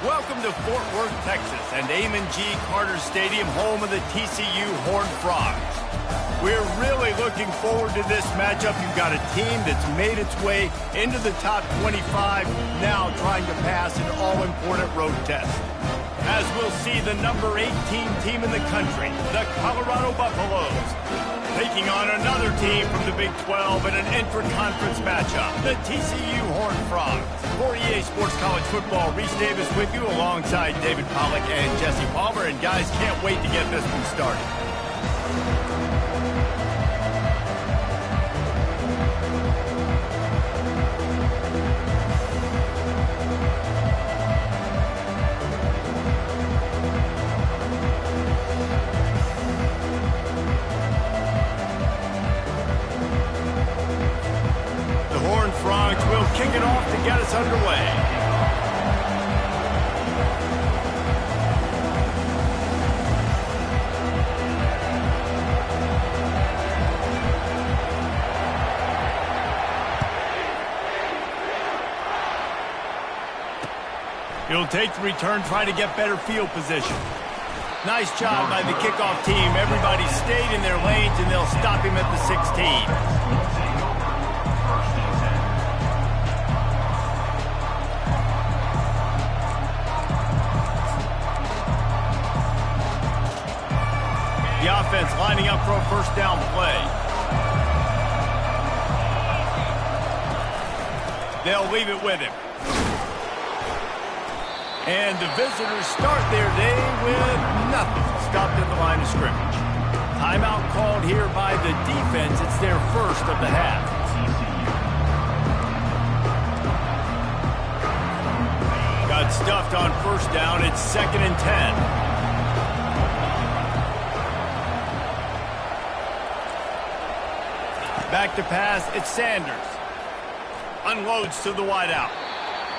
Welcome to Fort Worth, Texas, and Amon G. Carter Stadium, home of the TCU Horned Frogs. We're really looking forward to this matchup. You've got a team that's made its way into the top 25, now trying to pass an all-important road test. As we'll see the number 18 team in the country, the Colorado Buffaloes, taking on another team from the Big 12 in an intra-conference matchup, the TCU Horned Frogs. For EA Sports College Football, Reese Davis with you alongside David Pollack and Jesse Palmer. And guys, can't wait to get this one started. Kick it off to get us underway. He'll take the return, try to get better field position. Nice job by the kickoff team. Everybody stayed in their lanes, and they'll stop him at the 16. The offense lining up for a first down play. They'll leave it with him. And the visitors start their day with nothing. Stopped at the line of scrimmage. Timeout called here by the defense. It's their first of the half. Got stuffed on first down. It's 2nd and 10. Back to pass, it's Sanders. Unloads to the wideout.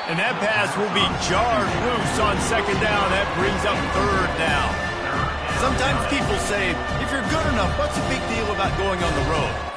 And that pass will be jarred loose on 2nd down. That brings up 3rd down. Sometimes people say, if you're good enough, what's the big deal about going on the road?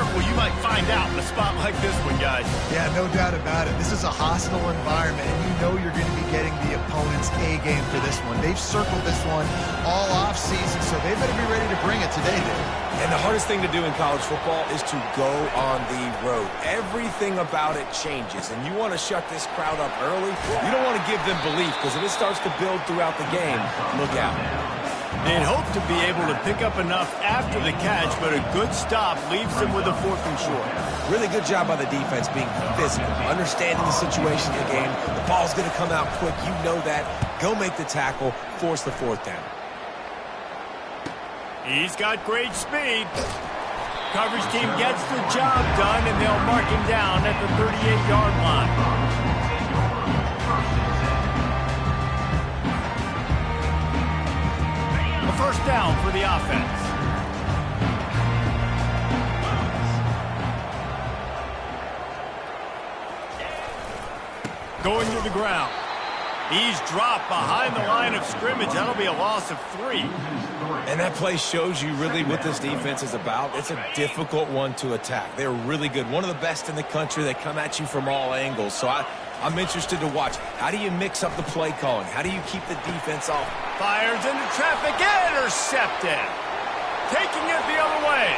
careful. You might find out in a spot like this one, guys. Yeah, no doubt about it. This is a hostile environment, and you know you're going to be getting the opponent's A-game for this one. They've circled this one all off-season, so they better be ready to bring it today, Dave. And the hardest thing to do in college football is to go on the road. Everything about it changes, and you want to shut this crowd up early. You don't want to give them belief, because if it starts to build throughout the game, look out. They'd hope to be able to pick up enough after the catch, but a good stop leaves them with a 4th and short. Really good job by the defense being physical, understanding the situation of the game. The ball's going to come out quick. You know that. Go make the tackle, force the 4th down. He's got great speed. Coverage team gets the job done, and they'll mark him down at the 38-yard line. First down for the offense. Going to the ground. He's dropped behind the line of scrimmage. That'll be a loss of 3. And that play shows you really what this defense is about. It's a difficult one to attack. They're really good. One of the best in the country. They come at you from all angles. So I'm interested to watch. How do you mix up the play calling? How do you keep the defense off? Fires into traffic, intercepted. Taking it the other way.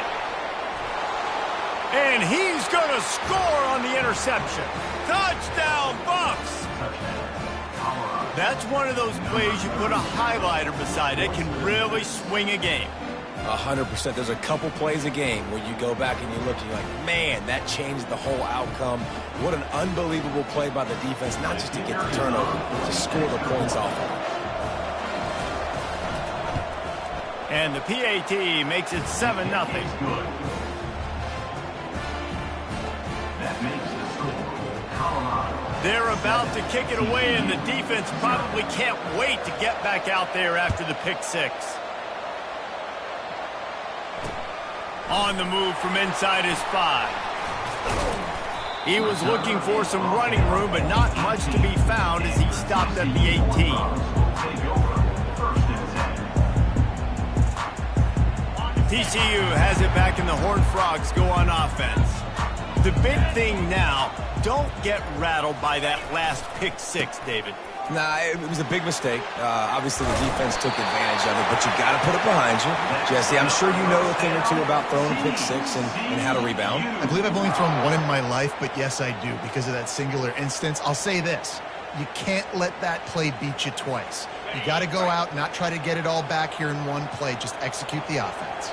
And he's going to score on the interception. Touchdown, Bucks! That's one of those plays you put a highlighter beside it, can really swing a game. 100%. There's a couple plays a game where you go back and you look and you're like, man, that changed the whole outcome. What an unbelievable play by the defense, not just to get the turnover, to score the points off of it. And the PAT makes it 7-0. That makes the score Colorado. They're about to kick it away, and the defense probably can't wait to get back out there after the pick 6. On the move from inside his 5. He was looking for some running room, but not much to be found as he stopped at the 18. TCU has it back, and the Horned Frogs go on offense. The big thing now, don't get rattled by that last pick 6, David. Nah, it was a big mistake. Obviously, the defense took advantage of it, but you got to put it behind you. Jesse, I'm sure you know a thing or two about throwing a pick 6 and how to rebound. I believe I've only thrown one in my life, but yes, I do, because of that singular instance. I'll say this. You can't let that play beat you twice. You got to go out, not try to get it all back here in one play. Just execute the offense.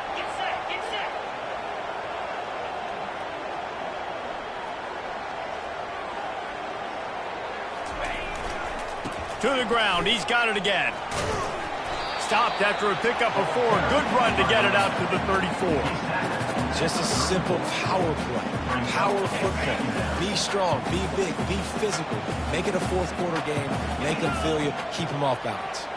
To the ground. He's got it again. Stopped after a pickup of 4. Good run to get it out to the 34. Just a simple power play. Power football. Be strong. Be big. Be physical. Make it a 4th quarter game. Make them feel you. Keep them off balance.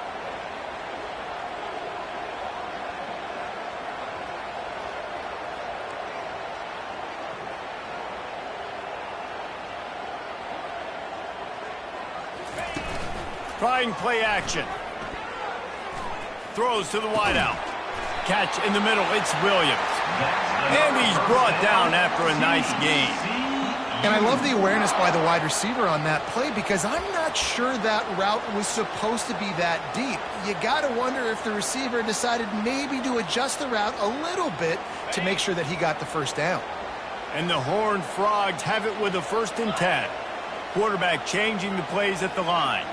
Trying play action. Throws to the wideout. Catch in the middle. It's Williams. And he's brought down after a nice gain. And I love the awareness by the wide receiver on that play, because I'm not sure that route was supposed to be that deep. You got to wonder if the receiver decided maybe to adjust the route a little bit to make sure that he got the first down. And the Horned Frogs have it with a 1st and 10. Quarterback changing the plays at the line.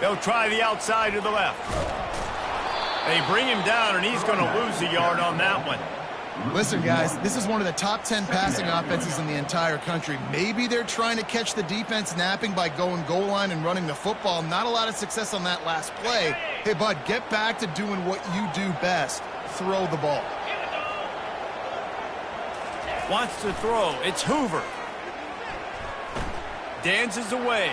They'll try the outside to the left. They bring him down, and he's going to lose a yard on that one. Listen, guys, this is one of the top 10 passing offenses in the entire country. Maybe they're trying to catch the defense napping by going goal line and running the football. Not a lot of success on that last play. Hey, bud, get back to doing what you do best. Throw the ball. Wants to throw. It's Hoover. Dances away.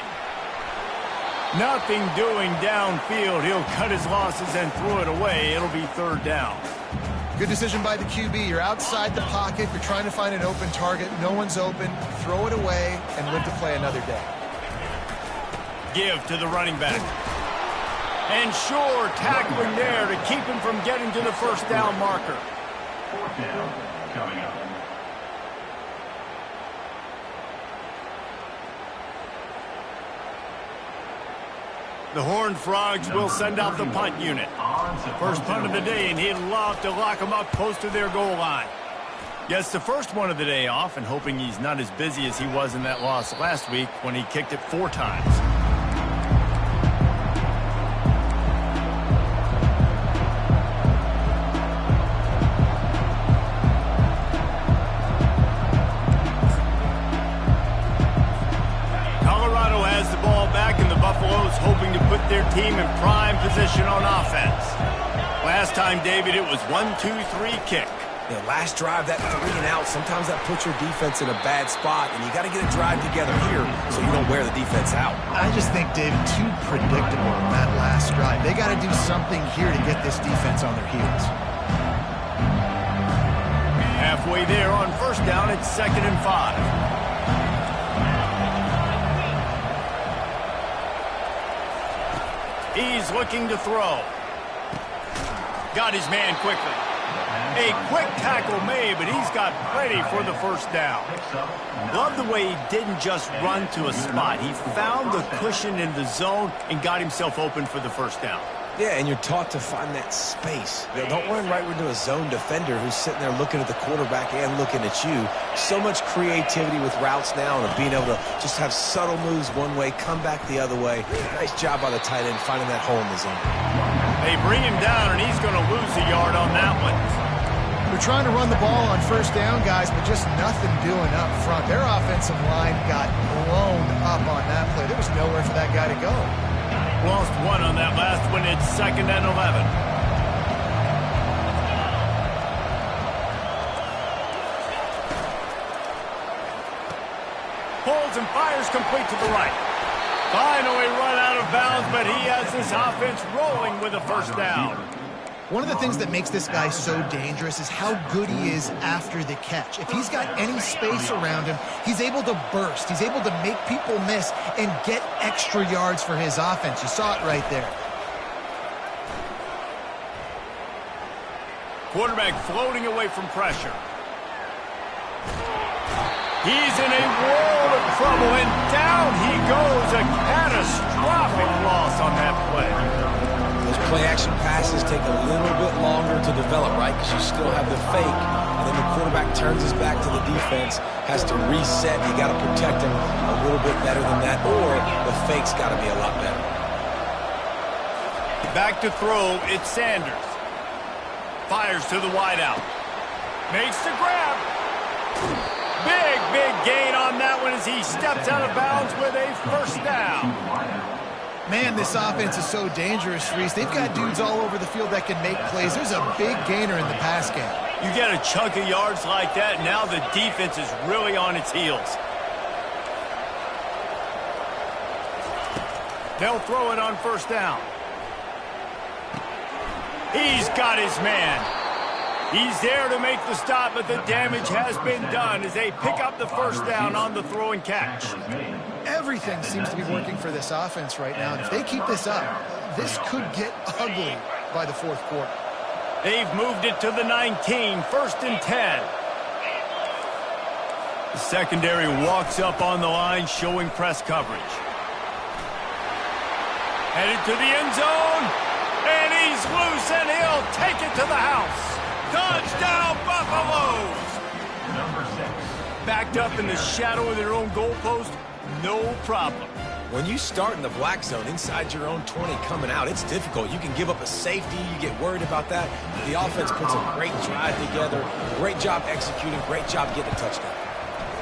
Nothing doing downfield. He'll cut his losses and throw it away. It'll be 3rd down. Good decision by the QB. You're outside the pocket. You're trying to find an open target. No one's open. Throw it away and live to play another day. Give to the running back. And sure, tackling there to keep him from getting to the first down marker. Fourth down coming up. The Horned Frogs will send out the punt unit. First punt of the day, and he'd love to lock them up close to their goal line. Gets the first one of the day off, and hoping he's not as busy as he was in that loss last week when he kicked it 4 times. Colorado has the ball back, and the Buffaloes hoping to put their team in prime position on offense. Last time, David, it was 1-2-3 kick. You know, last drive, that 3 and out, sometimes that puts your defense in a bad spot, and you got to get a drive together here so you don't wear the defense out. I just think, David, too predictable in that last drive. They got to do something here to get this defense on their heels. Halfway there on first down, it's 2nd and 5. He's looking to throw. Got his man quickly. A quick tackle made, but he's got plenty for the first down. Love the way he didn't just run to a spot. He found the cushion in the zone and got himself open for the first down. Yeah, and you're taught to find that space. You know, don't run right into a zone defender who's sitting there looking at the quarterback and looking at you. So much creativity with routes now and being able to just have subtle moves one way, come back the other way. Nice job by the tight end finding that hole in the zone. They bring him down, and he's going to lose a yard on that one. They're trying to run the ball on first down, guys, but just nothing doing up front. Their offensive line got blown up on that play. There was nowhere for that guy to go. Lost 1 on that last one. It's 2nd and 11. Pulls and fires complete to the right. Finally run out of bounds, but he has this offense rolling with a first down. One of the things that makes this guy so dangerous is how good he is after the catch. If he's got any space around him, he's able to burst. He's able to make people miss and get extra yards for his offense. You saw it right there. Quarterback floating away from pressure. He's in a world of trouble, and down he goes. A catastrophic loss on that play. Those play-action passes take a little bit longer to develop, right? Because you still have the fake, and then the quarterback turns his back to the defense, has to reset. You got to protect him a little bit better than that, or the fake's got to be a lot better. Back to throw, it's Sanders. Fires to the wideout. Makes the grab. Big gain on that one as he steps out of bounds with a first down. Man, this offense is so dangerous, Reese. They've got dudes all over the field that can make plays. There's a big gainer in the pass game. You get a chunk of yards like that, now the defense is really on its heels. They'll throw it on first down. He's got his man. He's there to make the stop, but the damage has been done as they pick up the first down on the throw and catch. Everything seems to be working for this offense right now, and if they keep this up, this could get ugly by the fourth quarter. They've moved it to the 19, 1st and 10. The secondary walks up on the line, showing press coverage. Headed to the end zone, and he's loose, and he'll take it to the house. Touchdown, Buffaloes! Number 6. Backed up in the shadow of their own goalpost, no problem. When you start in the black zone inside your own 20 coming out, it's difficult. You can give up a safety. You get worried about that. The offense puts a great drive together. Great job executing. Great job getting a touchdown.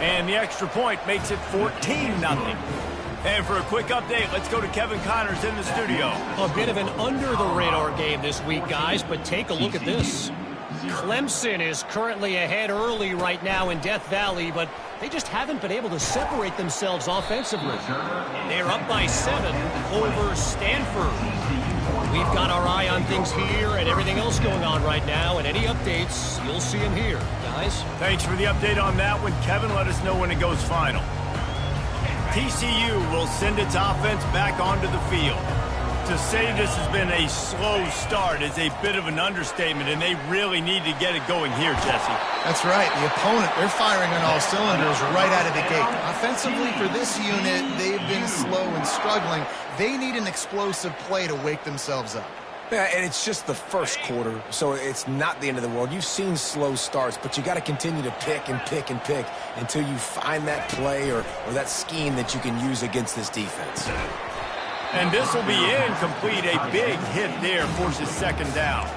And the extra point makes it 14-0. And for a quick update, let's go to Kevin Connors in the studio. A bit of an under-the-radar game this week, guys, but take a look at this. Clemson is currently ahead early right now in Death Valley, but they just haven't been able to separate themselves offensively. They're up by 7 over Stanford. We've got our eye on things here and everything else going on right now, and any updates, you'll see them here, guys. Thanks for the update on that one, Kevin. Let us know when it goes final. TCU will send its offense back onto the field. To say this has been a slow start is a bit of an understatement, and they really need to get it going here, Jesse. That's right. The opponent, they're firing on all cylinders right out of the gate. Offensively, for this unit, they've been slow and struggling. They need an explosive play to wake themselves up. Yeah, and it's just the first quarter, so it's not the end of the world. You've seen slow starts, but you got to continue to pick and pick and pick until you find that play or that scheme that you can use against this defense. And this will be incomplete. A big hit there forces second down.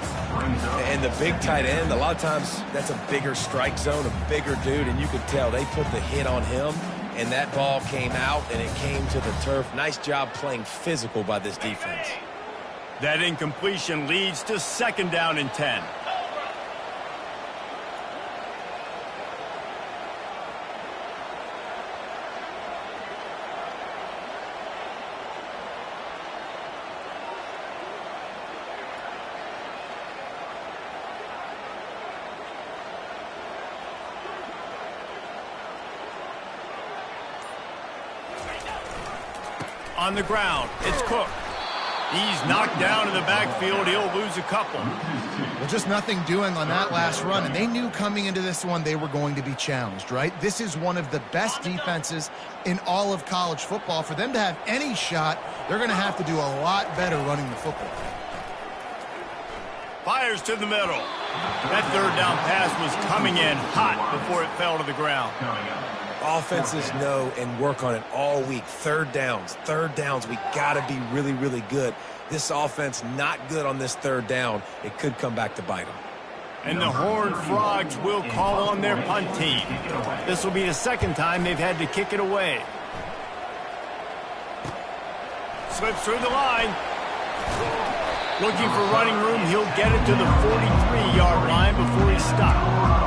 And the big tight end, a lot of times that's a bigger strike zone, a bigger dude, and you could tell they put the hit on him, and that ball came out, and it came to the turf. Nice job playing physical by this defense. That incompletion leads to second down and 10. On the ground, it's Cook. He's knocked down in the backfield. He'll lose a couple. Well, just nothing doing on that last run, and they knew coming into this one they were going to be challenged, right? This is one of the best defenses in all of college football. For them to have any shot, they're going to have to do a lot better running the football. Fires to the middle. That third down pass was coming in hot before it fell to the ground. Offenses know and work on it all week. Third downs. We got to be really, really good. This offense not good on this third down. It could come back to bite them. And the Horned Frogs will call on their punt team. This will be the second time they've had to kick it away. Slips through the line. Looking for running room. He'll get it to the 43-yard line before he's stopped.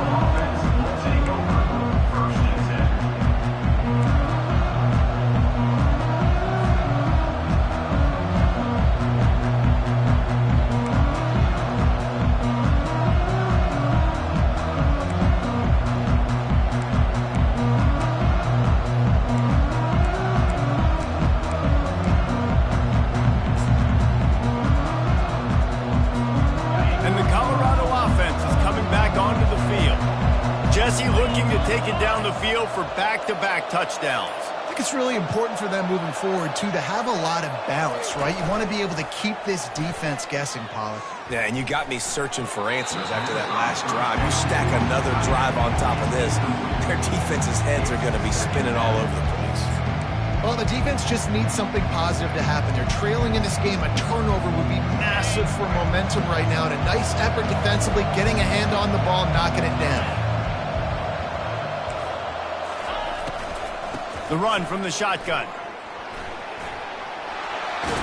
Looking to take it down the field for back-to-back touchdowns. I think it's really important for them moving forward, too, to have a lot of balance, right? You want to be able to keep this defense guessing, Pollard. Yeah, and you got me searching for answers after that last drive. You stack another drive on top of this, their defense's heads are going to be spinning all over the place. Well, the defense just needs something positive to happen. They're trailing in this game. A turnover would be massive for momentum right now, and a nice effort defensively, getting a hand on the ball, knocking it down. The run from the shotgun.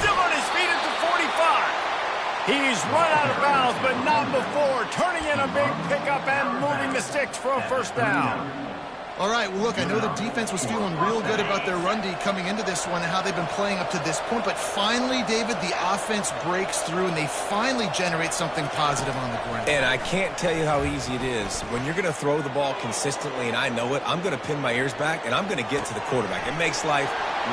Still on his feet at the 45. He's run out of bounds, but not before. Turning in a big pickup and moving the sticks for a first down. All right, well, look, I know the defense was feeling real good about their run D coming into this one and how they've been playing up to this point, but finally, David, the offense breaks through and they finally generate something positive on the ground. And I can't tell you how easy it is. When you're going to throw the ball consistently, and I know it, I'm going to pin my ears back and I'm going to get to the quarterback. It makes life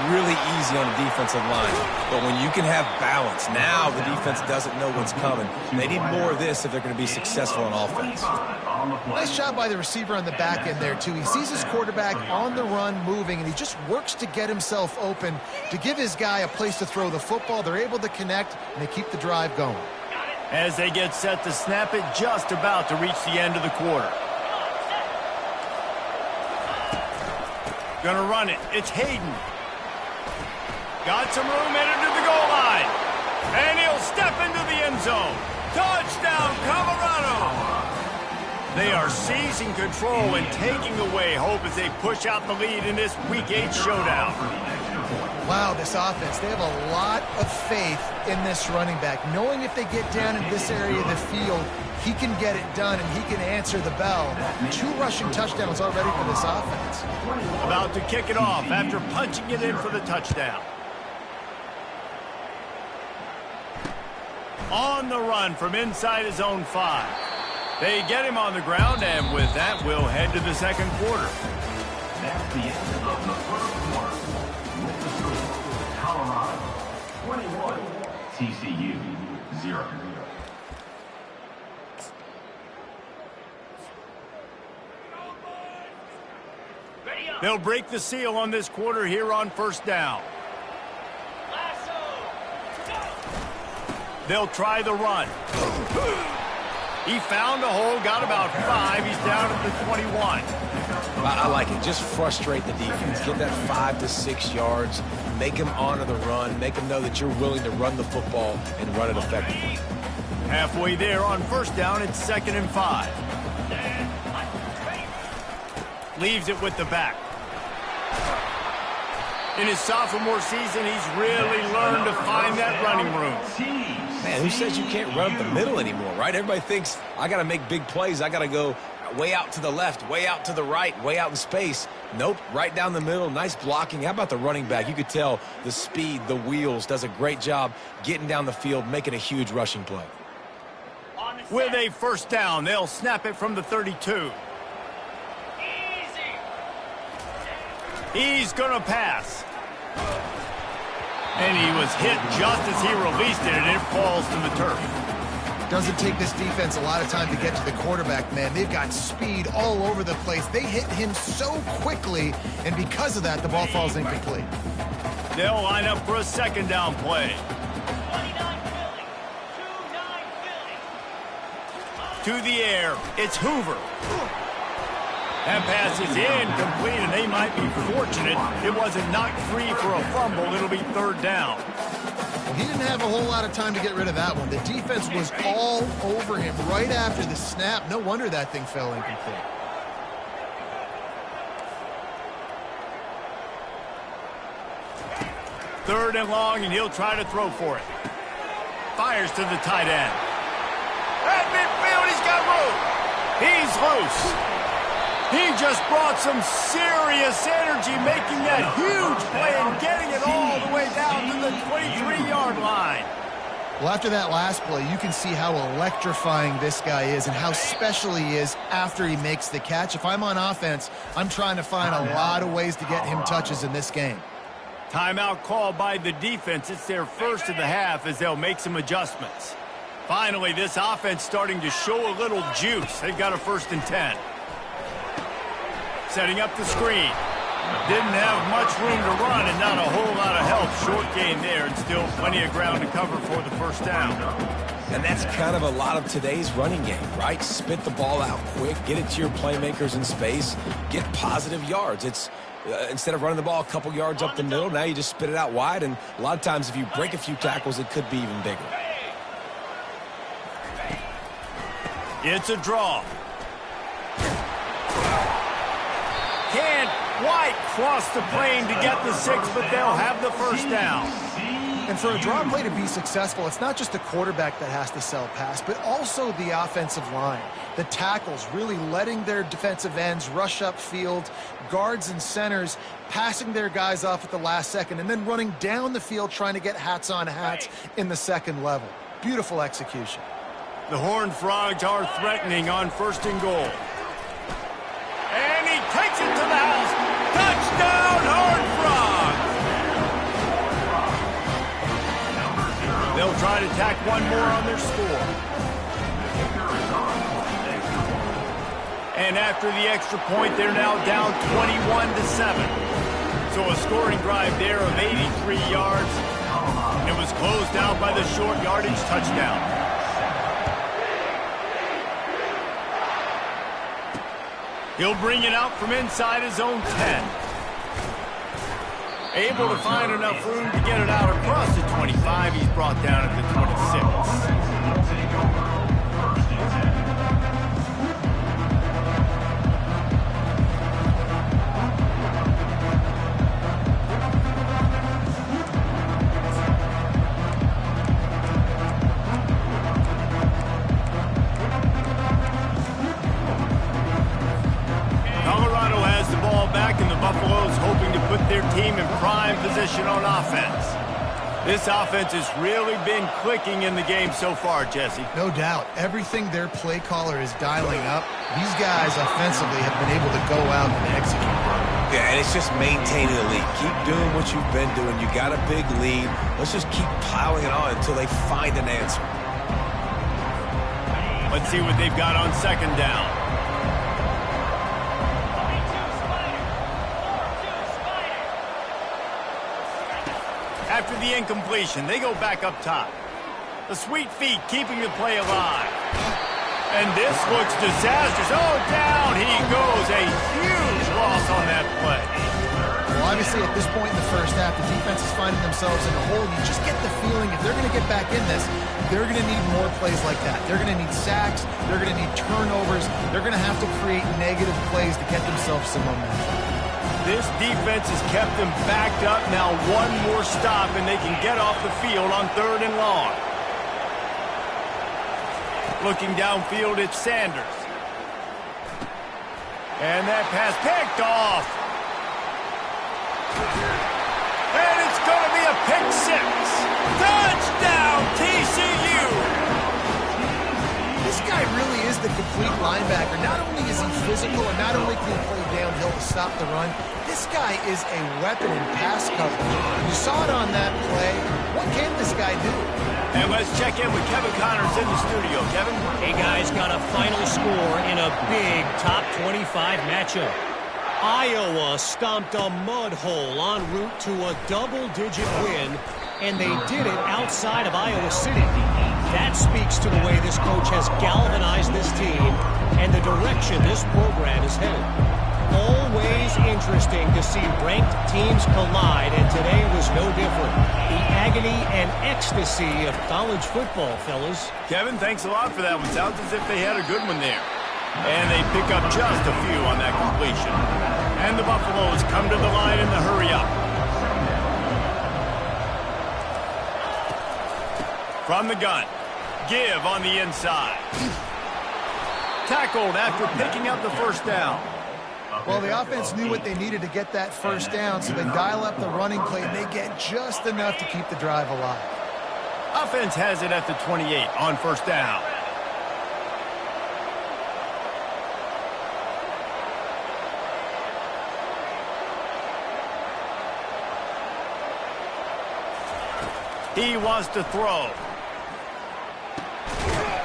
really easy on the defensive line. But when you can have balance, now the defense doesn't know what's coming. They need more of this if they're going to be successful on offense. Nice job by the receiver on the back end there, too. He sees his quarterback on the run moving, and he just works to get himself open to give his guy a place to throw the football. They're able to connect, and they keep the drive going. As they get set to snap it, just about to reach the end of the quarter. Gonna run it. It's Hayden. Got some room, headed to the goal line. And he'll step into the end zone. Touchdown, Colorado! They are seizing control and taking away hope as they push out the lead in this Week 8 showdown. Wow, this offense, they have a lot of faith in this running back, knowing if they get down in this area of the field, he can get it done and he can answer the bell. 2 rushing touchdowns already for this offense. About to kick it off after punching it in for the touchdown. On the run from inside his own 5. They get him on the ground, and with that, we'll head to the second quarter. That's the end of the first quarter. With the score, Colorado 21, TCU 0. They'll break the seal on this quarter here on first down. They'll try the run. He found a hole, got about 5. He's down at the 21. I like it. Just frustrate the defense. Get that 5 to 6 yards. Make them honor the run. Make them know that you're willing to run the football and run it effectively. Halfway there on first down, it's 2nd and 5. Leaves it with the back. In his sophomore season, he's really learned to find that running room. Man, who says you can't run up the middle anymore, right? Everybody thinks, I got to make big plays. I got to go way out to the left, way out to the right, way out in space. Nope, right down the middle. Nice blocking. How about the running back? You could tell the speed, the wheels, does a great job getting down the field, making a huge rushing play. With a first down, they'll snap it from the 32. He's going to pass. And he was hit just as he released it, and it falls to the turf. Doesn't take this defense a lot of time to get to the quarterback, man. They've got speed all over the place. They hit him so quickly, and because of that, the ball falls incomplete. They'll line up for a 2nd down play. To the air, it's Hoover. That pass is incomplete, and they might be fortunate it wasn't knocked free for a fumble. It'll be 3rd down. Well, he didn't have a whole lot of time to get rid of that one. The defense was all over him right after the snap. No wonder that thing fell incomplete. Third and long, and he'll try to throw for it. Fires to the tight end. At midfield, he's got room. He's loose. He just brought some serious energy, making that huge play and getting it all the way down to the 23-yard line. Well, after that last play, you can see how electrifying this guy is and how special he is after he makes the catch. If I'm on offense, I'm trying to find a lot of ways to get him touches in this game. Timeout called by the defense. It's their first of the half as they'll make some adjustments. Finally, this offense starting to show a little juice. They've got a 1st and 10. Setting up the screen. Didn't have much room to run and not a whole lot of help. Short gain there and still plenty of ground to cover for the first down. And that's kind of a lot of today's running game, right? Spit the ball out quick, get it to your playmakers in space, get positive yards. It's instead of running the ball a couple yards up the middle, now you just spit it out wide, and a lot of times if you break a few tackles, it could be even bigger. It's a draw. Can't quite cross the plane to get the 6, but they'll have the first down. And for a draw play to be successful, it's not just the quarterback that has to sell pass, but also the offensive line. The tackles really letting their defensive ends rush upfield, guards and centers passing their guys off at the last second, and then running down the field trying to get hats on hats in the second level. Beautiful execution. The Horned Frogs are threatening on 1st and goal. And he takes it to the house. Touchdown, Horned Frogs! They'll try to tack one more on their score. And after the extra point, they're now down 21-7. So a scoring drive there of 83 yards. It was closed out by the short yardage touchdown. He'll bring it out from inside his own 10. Able to find enough room to get it out across the 25. He's brought down at the 26. Buffalo's hoping to put their team in prime position on offense. This offense has really been clicking in the game so far, Jesse. No doubt. Everything their play caller is dialing up, these guys offensively have been able to go out and execute. Yeah, and it's just maintaining the lead. Keep doing what you've been doing. You got a big lead. Let's just keep piling it on until they find an answer. Let's see what they've got on second down. After the incompletion, they go back up top. The sweet feet keeping the play alive. And this looks disastrous. Oh, down he goes. A huge loss on that play. Well, obviously, at this point in the first half, the defense is finding themselves in a hole. You just get the feeling if they're going to get back in this, they're going to need more plays like that. They're going to need sacks. They're going to need turnovers. They're going to have to create negative plays to get themselves some momentum. This defense has kept them backed up. Now one more stop, and they can get off the field on 3rd and long. Looking downfield, it's Sanders. And that pass picked off. And it's going to be a pick 6. Touchdown, TCU! This guy really is the complete linebacker. Not only is he physical and not only can he play downhill to stop the run, this guy is a weapon in pass coverage. You saw it on that play. What can this guy do? And let's check in with Kevin Connors in the studio. Kevin? Hey, guys, got a final score in a big top 25 matchup. Iowa stomped a mud hole en route to a double-digit win, and they did it outside of Iowa City. That speaks to the way this coach has galvanized this team and the direction this program is headed. Always interesting to see ranked teams collide, and today was no different. The agony and ecstasy of college football, fellas. Kevin, thanks a lot for that one. Sounds as if they had a good one there. And they pick up just a few on that completion. And the Buffaloes come to the line in the hurry up. From the gun. Give on the inside. Tackled after picking up the first down. Well, the offense knew what they needed to get that first down, so they dial up the running play, and they get just enough to keep the drive alive. Offense has it at the 28 on first down. He wants to throw.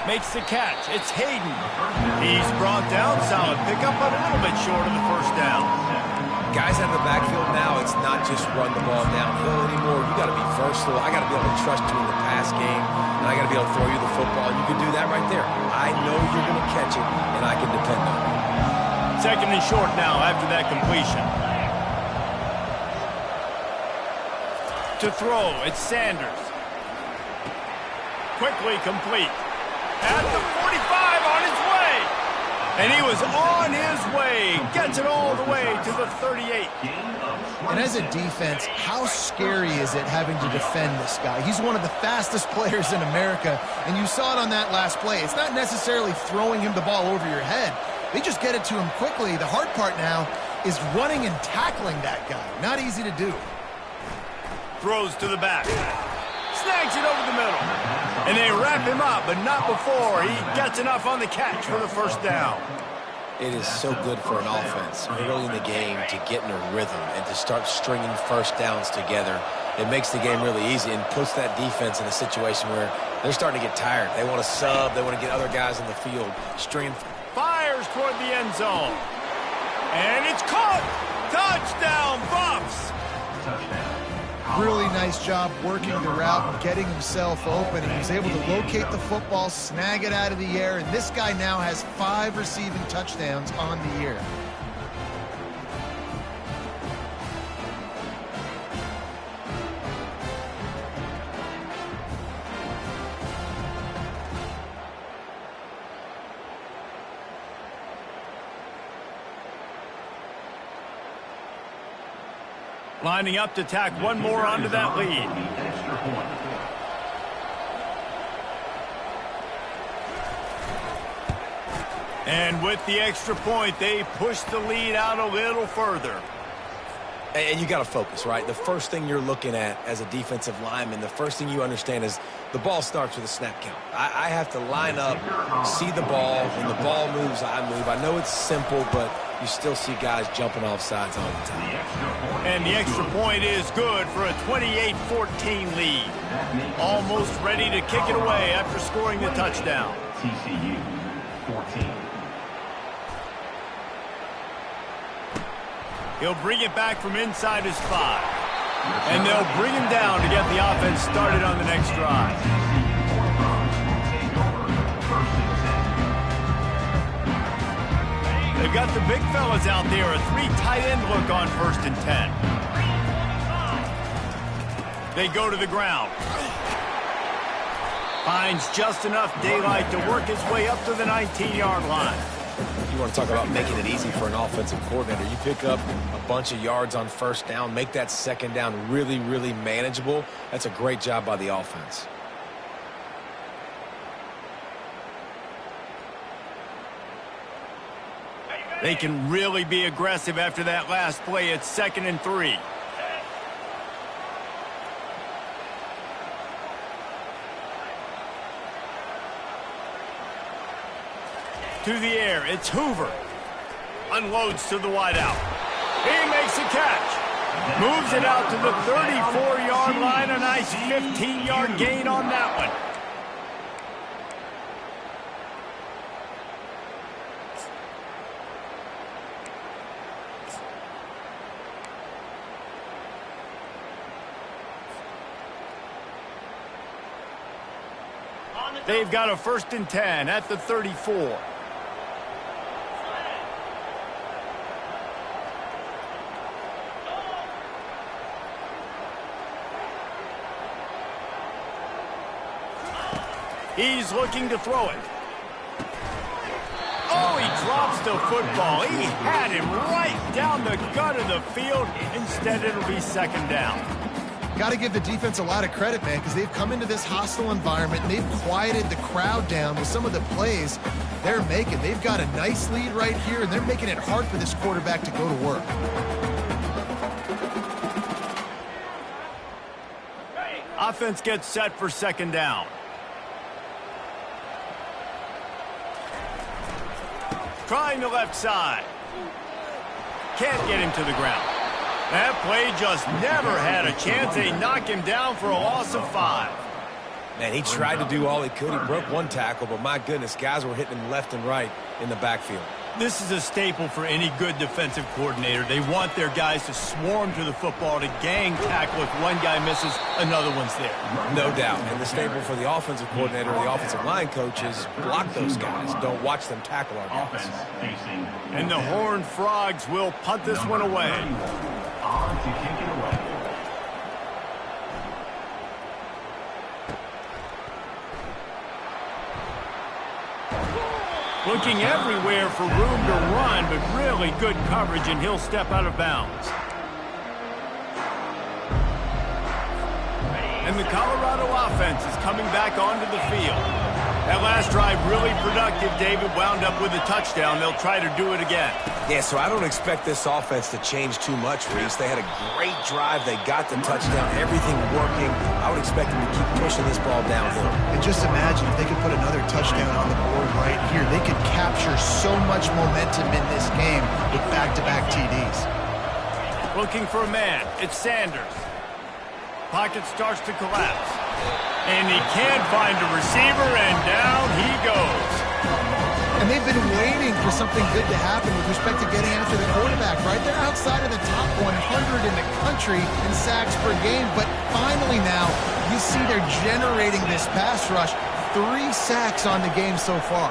Makes the catch. It's Hayden. He's brought down. Solid pickup, but a little bit short of the first down. Guys out of the backfield now, it's not just run the ball downhill anymore. You got to be versatile. I got to be able to trust you in the pass game, and I got to be able to throw you the football. You can do that right there. I know you're going to catch it, and I can depend on it. Second and short now after that completion. To throw, it's Sanders. Quickly complete. At the 45 on his way. And he was on his way. Gets it all the way to the 38. And as a defense, how scary is it having to defend this guy? He's one of the fastest players in America, and you saw it on that last play. It's not necessarily throwing him the ball over your head. They just get it to him quickly. The hard part now is running and tackling that guy. Not easy to do. Throws to the back. Snags it over the middle. And they wrap him up, but not before he gets enough on the catch for the first down. It is so good for an offense early in the game to get in a rhythm and to start stringing first downs together. It makes the game really easy and puts that defense in a situation where they're starting to get tired. They want to sub. They want to get other guys in the field. Stringing. Fires toward the end zone. And it's caught. Touchdown, Buffs. Touchdown. Really nice job working the route and getting himself open. He was able to locate the football, snag it out of the air, and this guy now has 5 receiving touchdowns on the year. Lining up to tack one more onto that lead. And with the extra point, they push the lead out a little further. And you got to focus, right? The first thing you're looking at as a defensive lineman, the first thing you understand is the ball starts with a snap count. I have to line up, see the ball. When the ball moves, I move. I know it's simple, but you still see guys jumping off sides all the time. And the extra point is good for a 28-14 lead. Almost ready to kick it away after scoring the touchdown. TCU 14. He'll bring it back from inside his 5. And they'll bring him down to get the offense started on the next drive. They've got the big fellas out there, a 3 tight end look on 1st and 10. They go to the ground. Finds just enough daylight to work his way up to the 19-yard line. You want to talk about making it easy for an offensive coordinator. You pick up a bunch of yards on 1st down, make that 2nd down really, really manageable. That's a great job by the offense. They can really be aggressive after that last play. It's 2nd and 3. To the air, it's Hoover. Unloads to the wideout. He makes a catch. Moves it out to the 34-yard line. A nice 15-yard gain on that one. They've got a 1st and 10 at the 34. He's looking to throw it. Oh, he drops the football. He had him right down the gut of the field. Instead, it'll be 2nd down. Got to give the defense a lot of credit, man, because they've come into this hostile environment and they've quieted the crowd down with some of the plays they're making. They've got a nice lead right here, and they're making it hard for this quarterback to go to work. Offense gets set for 2nd down. Trying the left side. Can't get him to the ground. That play just never had a chance. They knock him down for a loss of 5. Man, he tried to do all he could. He broke one tackle, but my goodness, guys were hitting him left and right in the backfield. This is a staple for any good defensive coordinator. They want their guys to swarm to the football, to gang tackle. If one guy misses, another one's there. No doubt. And the staple for the offensive coordinator, the offensive line coach, is block those guys. Don't watch them tackle our guys. And the Horned Frogs will punt this one away. On to kick it away. Looking everywhere for room to run, but really good coverage, and he'll step out of bounds. And the Colorado offense is coming back onto the field. That last drive really productive. David wound up with a touchdown. They'll try to do it again. Yeah, so I don't expect this offense to change too much, Reese. They had a great drive. They got the touchdown. Everything working. I would expect them to keep pushing this ball downhill. And just imagine if they could put another touchdown on the board right here. They could capture so much momentum in this game with back-to-back TDs. Looking for a man. It's Sanders. Pocket starts to collapse. And he can't find a receiver, and down he goes. And they've been waiting for something good to happen with respect to getting after the quarterback, right? They're outside of the top 100 in the country in sacks per game, but finally now you see they're generating this pass rush. 3 sacks on the game so far.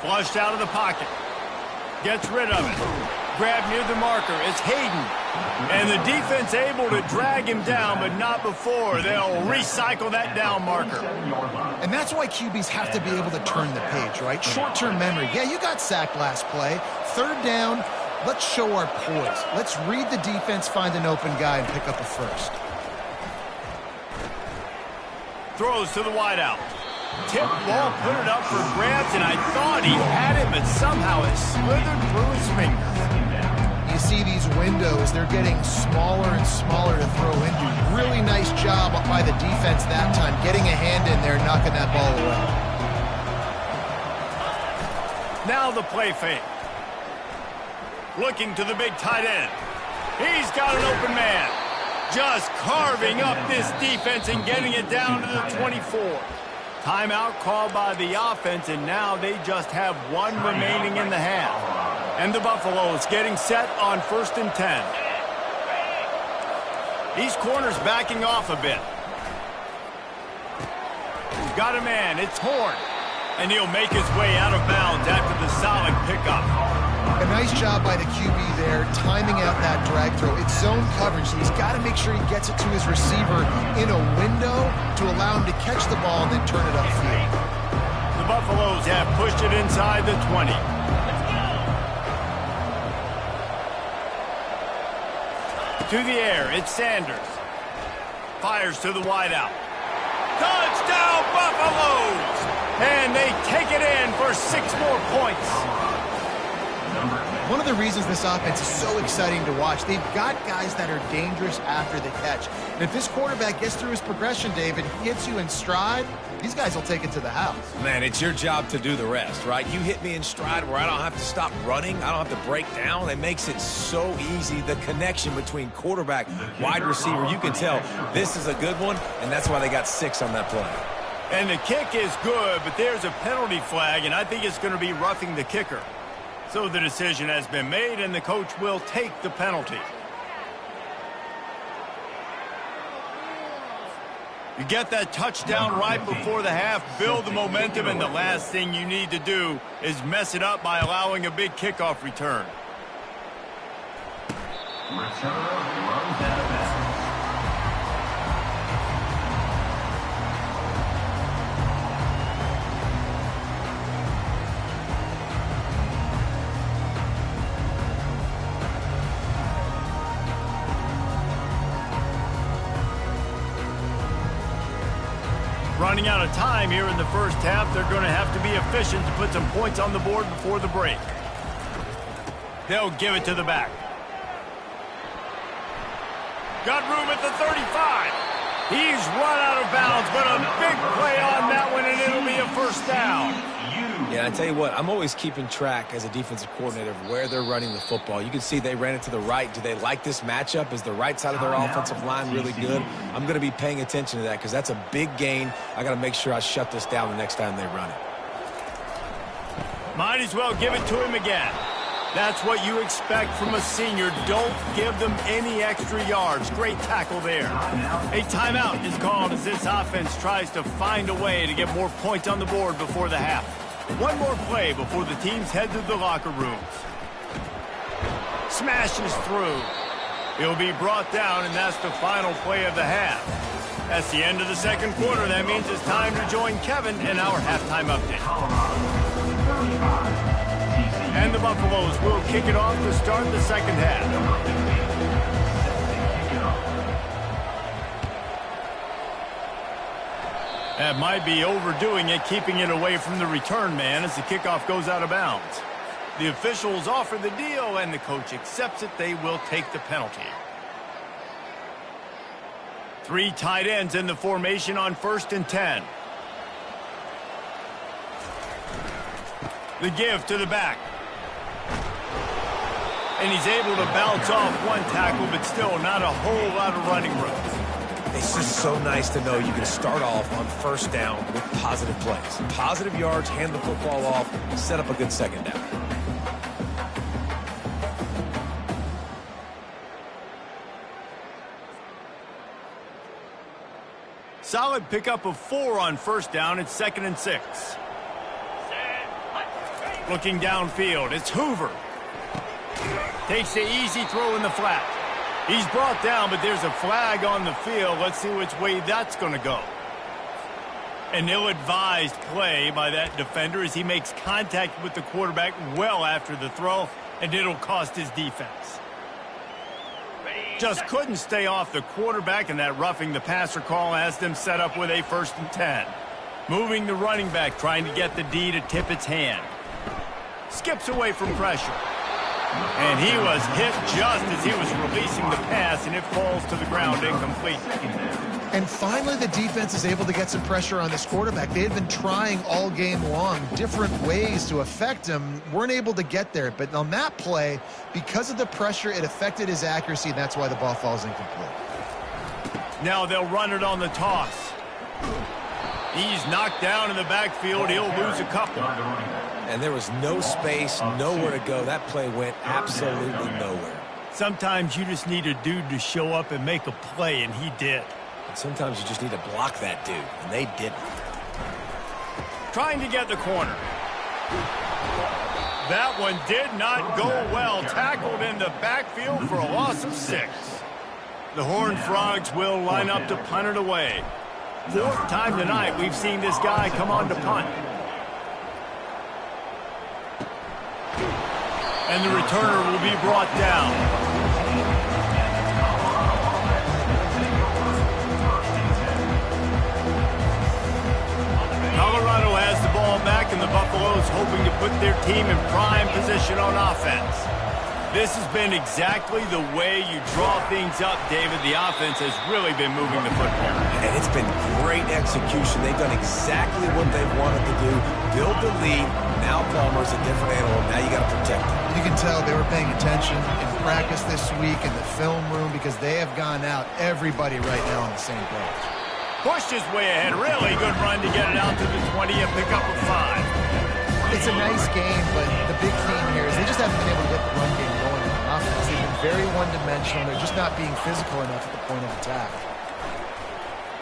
Flushed out of the pocket. Gets rid of it. Grab near the marker. It's Hayden. And the defense able to drag him down, but not before. They'll recycle that down marker. And that's why QBs have to be able to turn the page, right? Short-term memory. Yeah, you got sacked last play. 3rd down, let's show our poise. Let's read the defense, find an open guy, and pick up a first. Throws to the wideout. Tip ball, put it up for grabs, and I thought he had it, but somehow it slithered through his fingers. You see these windows, they're getting smaller and smaller to throw into. Really nice job by the defense that time, getting a hand in there, knocking that ball away. Now the play fake. Looking to the big tight end. He's got an open man. Just carving up this defense and getting it down to the 24. Timeout called by the offense, and now they just have one remaining in the half. And the Buffaloes getting set on 1st and 10. These corners backing off a bit. He's got a man. It's Horn. And he'll make his way out of bounds after the solid pickup. A nice job by the QB there, timing out that drag throw. It's zone coverage, so he's got to make sure he gets it to his receiver in a window to allow him to catch the ball and then turn it upfield. The Buffaloes have pushed it inside the 20. To the air, it's Sanders. Fires to the wideout. Touchdown, Buffaloes! And they take it in for 6 more points. One of the reasons this offense is so exciting to watch, they've got guys that are dangerous after the catch. And if this quarterback gets through his progression, David, hits you in stride, these guys will take it to the house. Man, it's your job to do the rest, right? You hit me in stride where I don't have to stop running. I don't have to break down. It makes it so easy. The connection between quarterback, wide receiver, you can tell this is a good one, and that's why they got 6 on that play. And the kick is good, but there's a penalty flag, and I think it's going to be roughing the kicker. So the decision has been made, and the coach will take the penalty. You get that touchdown right before the half, build the momentum, and the last thing you need to do is mess it up by allowing a big kickoff return. Running out of time here in the first half, they're going to have to be efficient to put some points on the board before the break. They'll give it to the back. Got room at the 35. He's run out of bounds, but a big play on that one, and it'll be a first down. Yeah, I tell you what, I'm always keeping track as a defensive coordinator of where they're running the football. You can see they ran it to the right. Do they like this matchup? Is the right side of their offensive line really good? I'm going to be paying attention to that because that's a big gain. I got to make sure I shut this down the next time they run it. Might as well give it to him again. That's what you expect from a senior. Don't give them any extra yards. Great tackle there. A timeout is called as this offense tries to find a way to get more points on the board before the half. One more play before the teams head to the locker rooms. Smashes through. He'll be brought down, and that's the final play of the half. That's the end of the second quarter. That means it's time to join Kevin in our halftime update. And the Buffaloes will kick it off to start the second half. That might be overdoing it, keeping it away from the return man as the kickoff goes out of bounds. The officials offer the deal, and the coach accepts it. They will take the penalty. 3 tight ends in the formation on 1st and 10. The give to the back. And he's able to bounce off one tackle, but still not a whole lot of running room. It's just so nice to know you can start off on first down with positive plays. Positive yards, hand the football off, set up a good second down. Solid pickup of 4 on first down. It's 2nd and 6. Looking downfield, it's Hoover. Takes the easy throw in the flat. He's brought down, but there's a flag on the field. Let's see which way that's going to go. An ill-advised play by that defender as he makes contact with the quarterback well after the throw, and it'll cost his defense. Just couldn't stay off the quarterback, and that roughing the passer call has them set up with a 1st and 10. Moving the running back, trying to get the D to tip its hand. Skips away from pressure. And he was hit just as he was releasing the pass, and it falls to the ground incomplete. And finally, the defense is able to get some pressure on this quarterback. They had been trying all game long different ways to affect him, weren't able to get there. But on that play, because of the pressure, it affected his accuracy, and that's why the ball falls incomplete. Now they'll run it on the toss. He's knocked down in the backfield. He'll lose a couple. And there was no space, nowhere to go. That play went absolutely nowhere. Sometimes you just need a dude to show up and make a play, and he did. And sometimes you just need to block that dude, and they didn't. Trying to get the corner. That one did not go well. Tackled in the backfield for a loss of 6. The Horned Frogs will line up to punt it away. 4th time tonight we've seen this guy come on to punt. And the returner will be brought down. Colorado has the ball back, and the Buffaloes hoping to put their team in prime position on offense. This has been exactly the way you draw things up, David. The offense has really been moving the football. And it's been great execution. They've done exactly what they've wanted to do. Build the lead. Now Palmer's a different animal. Now you got to protect him. You can tell they were paying attention in practice this week in the film room because they have gone out, everybody right now on the same page. Pushed his way ahead. Really good run to get it out to the 20 and pick up a 5. It's a nice game, but the big theme here is they just haven't been able to get the run game going on offense. They've been very one-dimensional. They're just not being physical enough at the point of attack.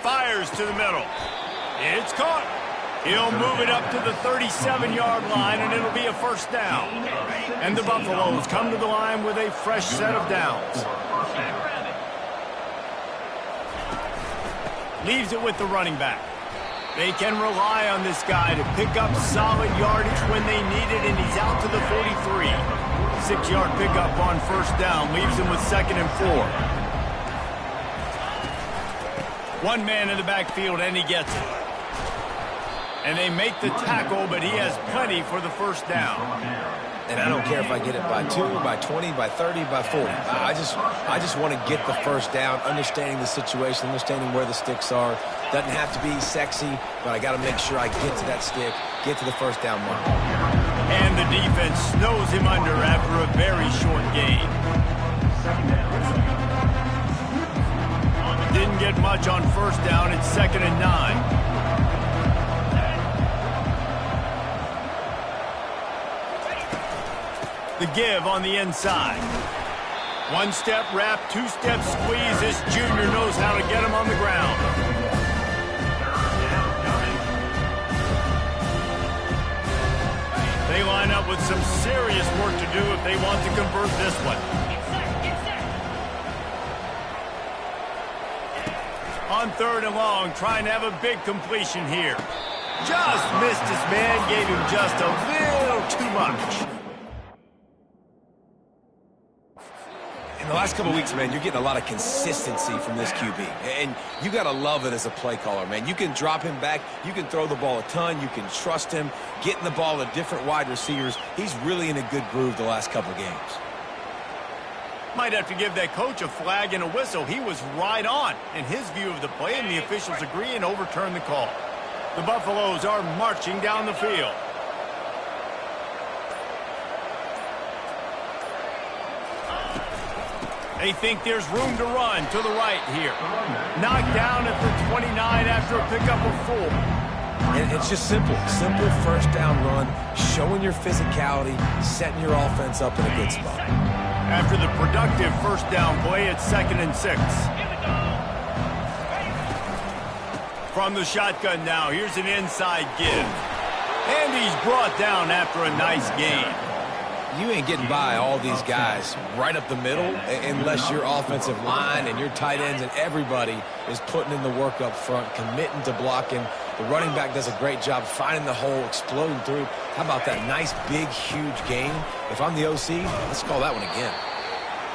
Fires to the middle. It's caught. He'll move it up to the 37-yard line, and it'll be a first down. And the Buffaloes come to the line with a fresh set of downs. Leaves it with the running back. They can rely on this guy to pick up solid yardage when they need it, and he's out to the 43. 6-yard pickup on first down leaves him with 2nd and 4. One man in the backfield, and he gets it. And they make the tackle, but he has plenty for the first down. And I don't care if I get it by 2, by 20, by 30, by 40. I just want to get the first down, understanding the situation, understanding where the sticks are. Doesn't have to be sexy, but I got to make sure I get to that stick, get to the first down mark. And the defense snows him under after a very short gain. Didn't get much on first down. It's 2nd and 9. The give on the inside. 1-step wrap, 2-step squeeze. This junior knows how to get him on the ground. They line up with some serious work to do if they want to convert this one. On 3rd and long, trying to have a big completion here. Just missed his man, gave him just a little too much. In the last couple of weeks, man, you're getting a lot of consistency from this QB. And you got to love it as a play caller, man. You can drop him back. You can throw the ball a ton. You can trust him, getting the ball to different wide receivers. He's really in a good groove the last couple of games. Might have to give that coach a flag and a whistle. He was right on in his view of the play, and the officials agree and overturn the call. The Buffaloes are marching down the field. They think there's room to run to the right here. Knocked down at the 29 after a pickup of 4. And it's just simple. Simple first down run, showing your physicality, setting your offense up in a good spot. After the productive first down play, it's 2nd and 6. From the shotgun now, here's an inside give. And he's brought down after a nice gain. You ain't getting by all these guys right up the middle unless your offensive line and your tight ends and everybody is putting in the work up front, committing to blocking. The running back does a great job finding the hole, exploding through. How about that nice, big, huge gain? If I'm the OC, let's call that one again.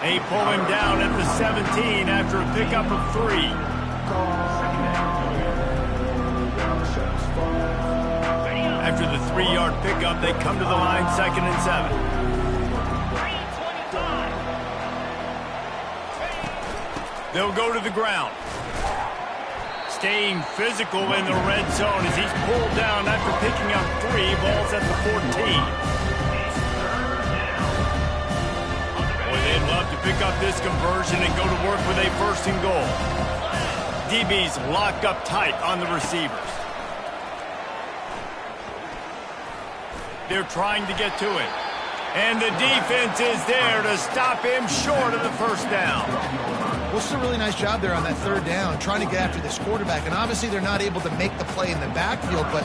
They pull him down at the 17 after a pickup of 3. After the 3-yard pickup, they come to the line 2nd and 7. They'll go to the ground. Staying physical in the red zone as he's pulled down after picking up 3 balls at the 14. Boy, they'd love to pick up this conversion and go to work with a 1st and goal. DB's locked up tight on the receivers. They're trying to get to it. And the defense is there to stop him short of the 1st down. Well, it's a really nice job there on that 3rd down, trying to get after this quarterback. And obviously they're not able to make the play in the backfield, but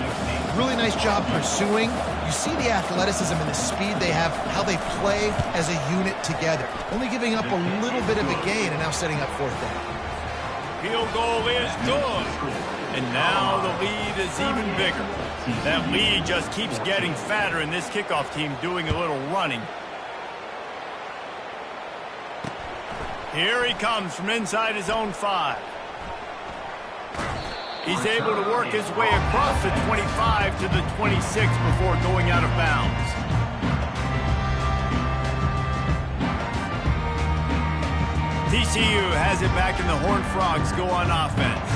really nice job pursuing. You see the athleticism and the speed they have, how they play as a unit together. Only giving up a little bit of a gain and now setting up 4th down. Field goal is good. And now the lead is even bigger. That lead just keeps getting fatter, and this kickoff team doing a little running. Here he comes from inside his own 5. He's able to work his way across the 25 to the 26 before going out of bounds. TCU has it back, and the Horned Frogs go on offense.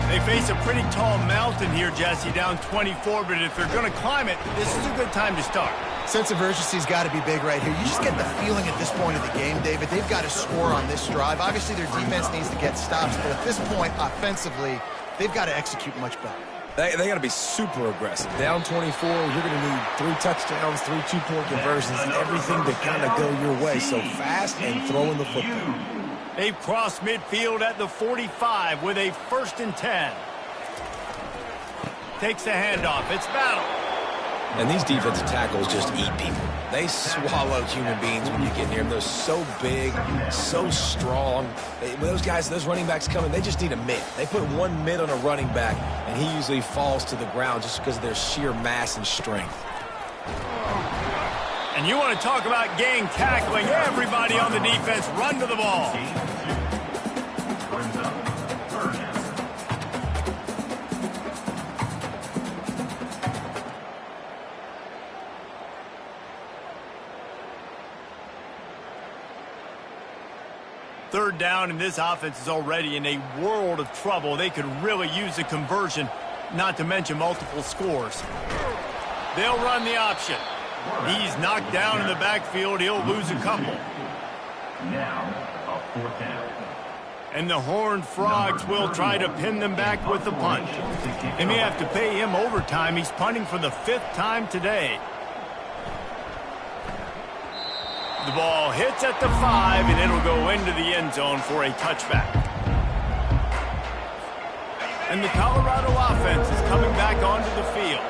They face a pretty tall mountain here, Jesse, down 24, but if they're going to climb it, this is a good time to start. Sense of urgency's got to be big right here. You just get the feeling at this point of the game, David, they've got to score on this drive. Obviously, their defense needs to get stops, but at this point, offensively, they've got to execute much better. They got to be super aggressive. Down 24, you're going to need 3 touchdowns, 3 2-point conversions, and everything to kind of go your way. So fast and throwing the football. They've crossed midfield at the 45 with a 1st and 10. Takes the handoff. It's Battle. And these defensive tackles just eat people. They swallow human beings when you get near them. They're so big, so strong. When those guys, those running backs come in, they just need a mid. They put 1 mid on a running back, and he usually falls to the ground just because of their sheer mass and strength. And you want to talk about gang tackling. Everybody on the defense run to the ball. Third down, and this offense is already in a world of trouble. They could really use a conversion, not to mention multiple scores. They'll run the option. He's knocked down in the backfield. He'll lose a couple. Now, a 4th down. And the Horned Frogs will try to pin them back with the punt. They may have to pay him overtime. He's punting for the 5th time today. The ball hits at the 5, and it'll go into the end zone for a touchback. And the Colorado offense is coming back onto the field.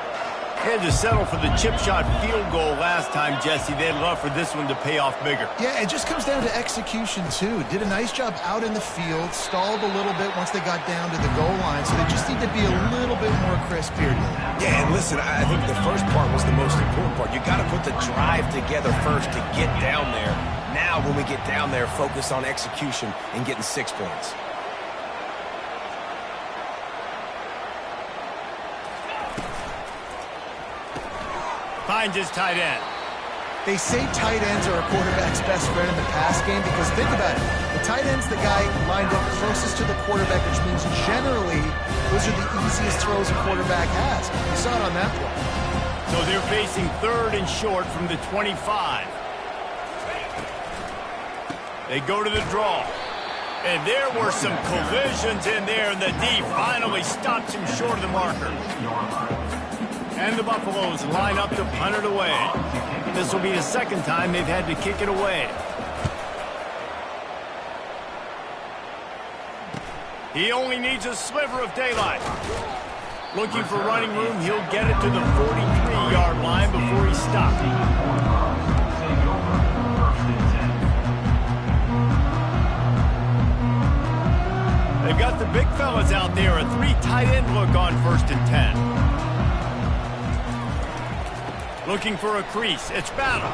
They had to settle for the chip shot field goal last time, Jesse. They'd love for this one to pay off bigger. Yeah, it just comes down to execution, too. Did a nice job out in the field, stalled a little bit once they got down to the goal line, so they just need to be a little bit more crisp here today. Yeah, and listen, I think the first part was the most important part. You got to put the drive together first to get down there. Now, when we get down there, focus on execution and getting 6 points. Finds his tight end. They say tight ends are a quarterback's best friend in the pass game because think about it. The tight end's the guy lined up closest to the quarterback, which means generally those are the easiest throws a quarterback has. You saw it on that play. So they're facing 3rd and short from the 25. They go to the draw. And there were some collisions in there, and the D finally stops him short of the marker. And the Buffaloes line up to punt it away. This will be the 2nd time they've had to kick it away. He only needs a sliver of daylight. Looking for running room, he'll get it to the 43-yard line before he's stopped. They've got the big fellas out there, a 3 tight end look on 1st and 10. Looking for a crease. It's Battle.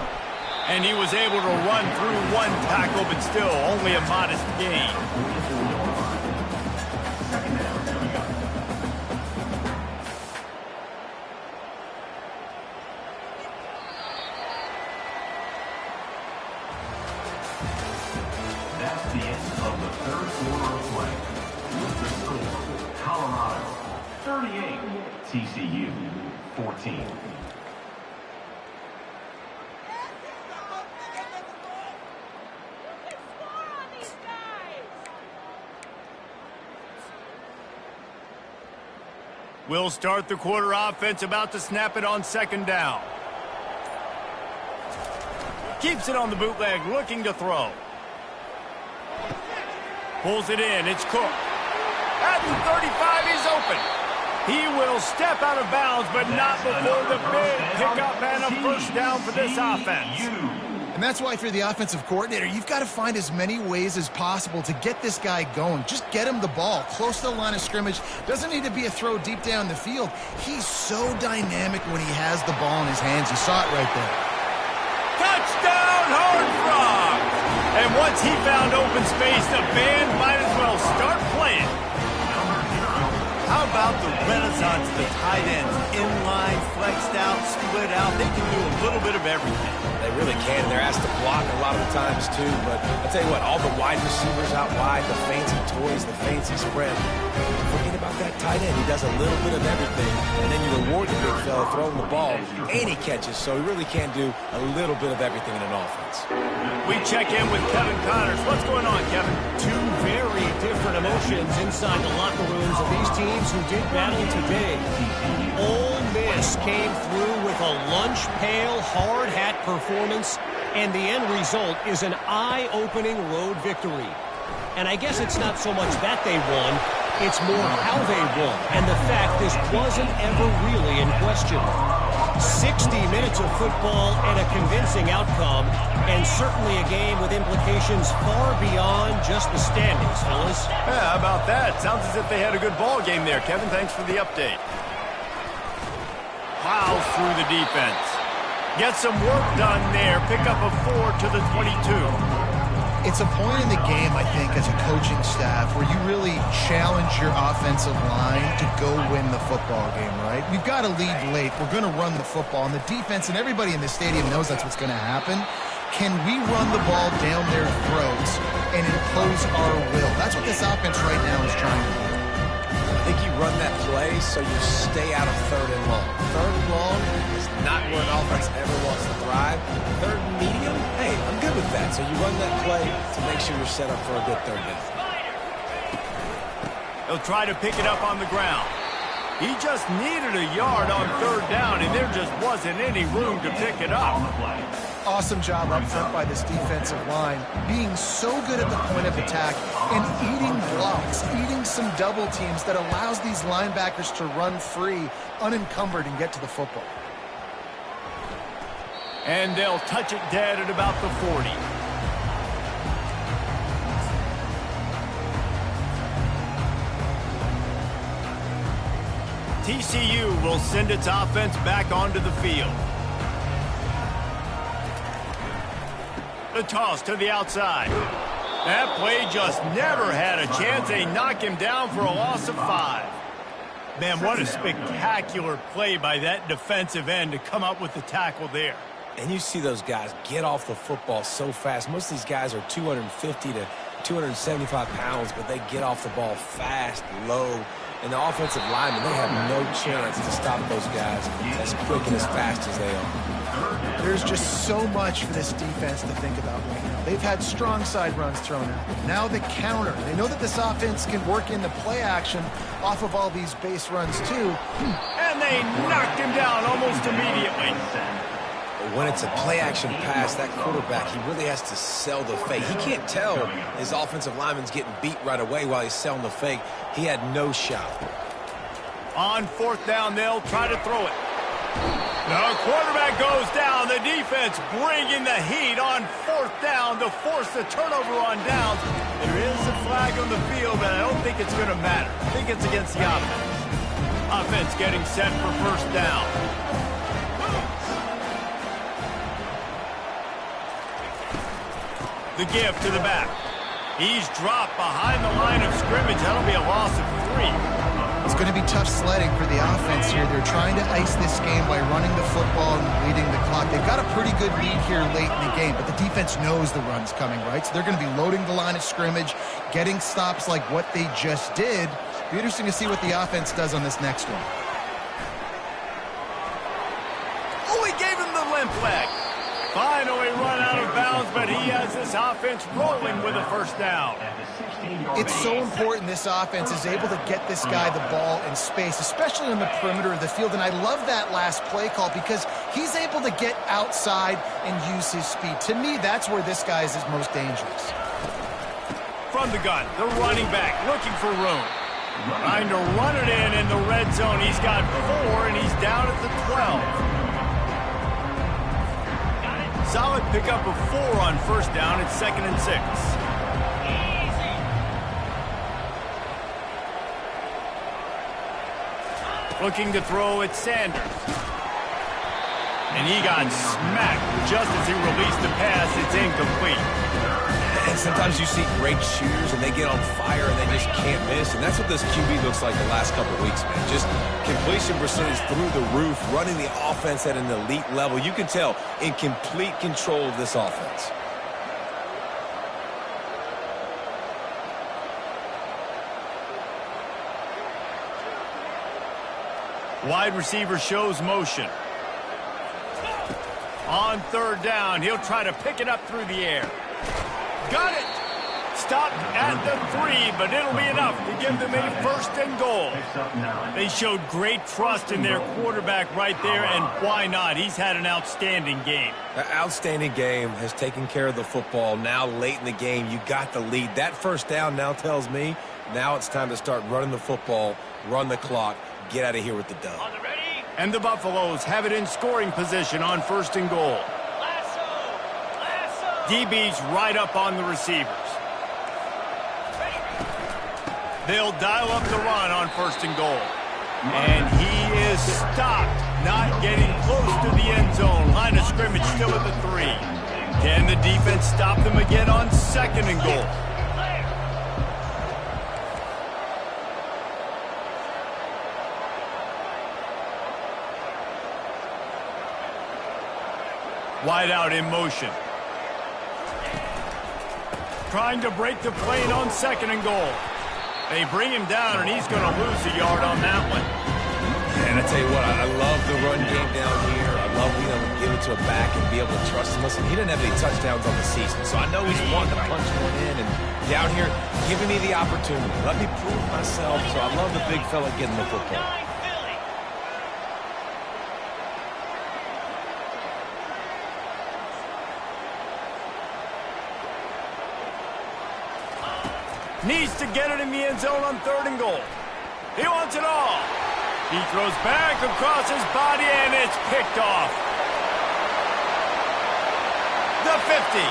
And he was able to run through 1 tackle, but still only a modest gain. the end of the third quarter of play. With the score, Colorado 38, TCU 14. We'll start the quarter offense, about to snap it on second down. Keeps it on the bootleg, looking to throw. Pulls it in, it's Cook. At the 35, he's open. He will step out of bounds, but not before the big pickup and a first down for this offense. And that's why, if you're the offensive coordinator, you've got to find as many ways as possible to get this guy going. Just get him the ball close to the line of scrimmage. Doesn't need to be a throw deep down the field. He's so dynamic when he has the ball in his hands. You saw it right there. Touchdown, Horned Frogs! And once he found open space, the band might as well start playing. How about the renaissance of the tight ends? Inline, flexed out, split out. They can do a little bit of everything. They really can. They're asked to block a lot of the times, too. But I'll tell you what, all the wide receivers out wide, the fancy toys, the fancy spread. Forget about that tight end. He does a little bit of everything. And then you reward the big fella throwing the ball, and he catches. So he really can do a little bit of everything in an offense. We check in with Kevin Connors. What's going on, Kevin? Two very different emotions inside the locker rooms of these teams who did battle today. Ole Miss came through with a lunch pail, hard hat performance, and the end result is an eye-opening road victory. And I guess it's not so much that they won, it's more how they won, and the fact this wasn't ever really in question. 60 minutes of football and a convincing outcome, and certainly a game with implications far beyond just the standings, fellas. Yeah, how about that? Sounds as if they had a good ball game there. Kevin, thanks for the update. Plows through the defense. Get some work done there. Pick up a 4 to the 22. It's a point in the game, I think, as a coaching staff where you really challenge your offensive line to go win the football game, right? We've got to lead late. We're going to run the football. And the defense and everybody in the stadium knows that's what's going to happen. Can we run the ball down their throats and impose our will? That's what this offense right now is trying to do. I think you run that play so you stay out of third and long. Third and long is not where an offense ever wants to thrive. Third and medium, hey, I'm good with that. So you run that play to make sure you're set up for a good third down. He'll try to pick it up on the ground. He just needed a yard on third down, and there just wasn't any room to pick it up. Awesome job up front by this defensive line, being so good at the point of attack and eating blocks, eating some double teams that allows these linebackers to run free, unencumbered, and get to the football. And they'll touch it dead at about the 40. TCU will send its offense back onto the field. The toss to the outside. That play just never had a chance. They knock him down for a loss of 5. Man, what a spectacular play by that defensive end to come up with the tackle there. And you see those guys get off the football so fast. Most of these guys are 250 to 275 pounds, but they get off the ball fast, low. And the offensive linemen, they have no chance to stop those guys as quick and as fast as they are. There's just so much for this defense to think about right now. They've had strong side runs thrown at them. Now the counter. They know that this offense can work in the play action off of all these base runs too. And they knocked him down almost immediately. When it's a play-action pass, that quarterback, he really has to sell the fake. He can't tell his offensive lineman's getting beat right away while he's selling the fake. He had no shot. On fourth down, they'll try to throw it. The quarterback goes down. The defense bringing the heat on fourth down to force the turnover on downs. There is a flag on the field, but I don't think it's going to matter. I think it's against the offense. Offense getting set for first down. The give to the back. He's dropped behind the line of scrimmage. That'll be a loss of 3. It's going to be tough sledding for the offense here. They're trying to ice this game by running the football and leading the clock. They've got a pretty good lead here late in the game, but the defense knows the run's coming, right? So they're going to be loading the line of scrimmage, getting stops like what they just did. Be interesting to see what the offense does on this next one. Oh, he gave him the limp leg. Finally run out of bounds, but he has this offense rolling with a first down. It's so important this offense is able to get this guy the ball in space, especially on the perimeter of the field. And I love that last play call because he's able to get outside and use his speed. To me, that's where this guy is his most dangerous. From the gun, the running back looking for room. Trying to run it in the red zone. He's got 4, and he's down at the 12. Solid pickup of 4 on first down. It's 2nd and 6. Looking to throw at Sanders. And he got smacked just as he released the pass. It's incomplete. And sometimes you see great shooters and they get on fire and they just can't miss. And that's what this QB looks like the last couple of weeks, man. Just completion percentage through the roof, running the offense at an elite level. You can tell in complete control of this offense. Wide receiver shows motion. On 3rd down, he'll try to pick it up through the air. Got it! Stopped at the 3, but it'll be enough to give them a 1st and goal. They showed great trust in their quarterback right there, and why not? He's had an outstanding game. An outstanding game, has taken care of the football. Now late in the game, you got the lead. That first down now tells me now it's time to start running the football, run the clock, get out of here with the dub. And the Buffaloes have it in scoring position on 1st and goal. DB's right up on the receivers. They'll dial up the run on 1st and goal. And he is stopped, not getting close to the end zone. Line of scrimmage still at the 3. Can the defense stop them again on 2nd and goal? Wide out in motion. Trying to break the plane on 2nd and goal. They bring him down, and he's going to lose a yard on that one. And I tell you what, I love the run game down here. I love being able to give it to a back and be able to trust him. Listen, he didn't have any touchdowns on the season, so I know he's wanting to punch one in. And down here, giving me the opportunity. Let me prove myself, so I love the big fella getting the football. Needs to get it in the end zone on 3rd and goal. He wants it all. He throws back across his body, and it's picked off. The 50.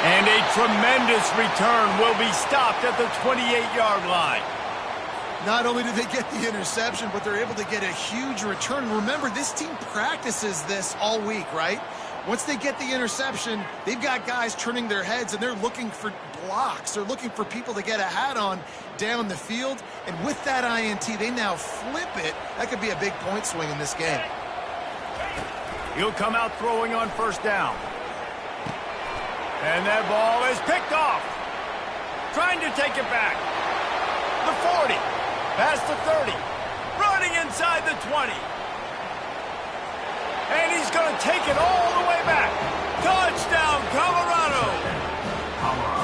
And a tremendous return will be stopped at the 28-yard line. Not only do they get the interception, but they're able to get a huge return. Remember, this team practices this all week, right? Once they get the interception, they've got guys turning their heads, and they're looking for blocks. They're looking for people to get a hat on down the field. And with that INT, they now flip it. That could be a big point swing in this game. He'll come out throwing on 1st down. And that ball is picked off. Trying to take it back. The 40. Past the 30. Running inside the 20. And he's going to take it all the way back. Touchdown, Colorado.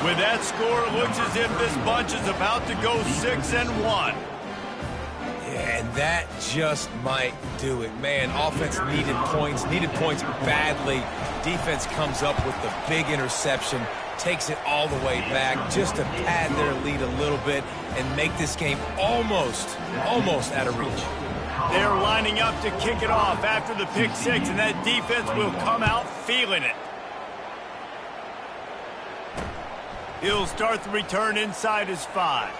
With that score, it looks as if this bunch is about to go 6-1. Yeah, and that just might do it. Man, offense needed points badly. Defense comes up with the big interception, takes it all the way back just to pad their lead a little bit and make this game almost out of reach. They're lining up to kick it off after the pick 6, and that defense will come out feeling it. He'll start the return inside his 5.